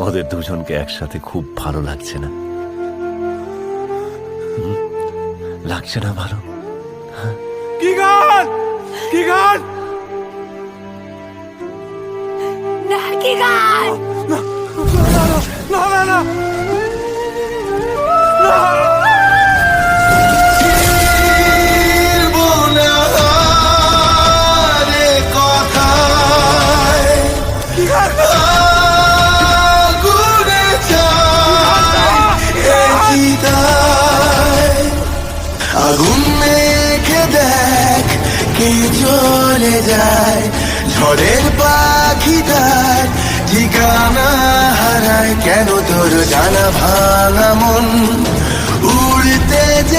ওদের দুজনকে একসাথে খুব ভালো লাগছে না? লাগছে না ভালো? কি গান কি গান না কি গান না না না না আগুন মেখে দেখ কে চলে যায়, ঝড়ের পাখি তার ঠিকানা হারায়, কেন তোর জানা ভাঙা মন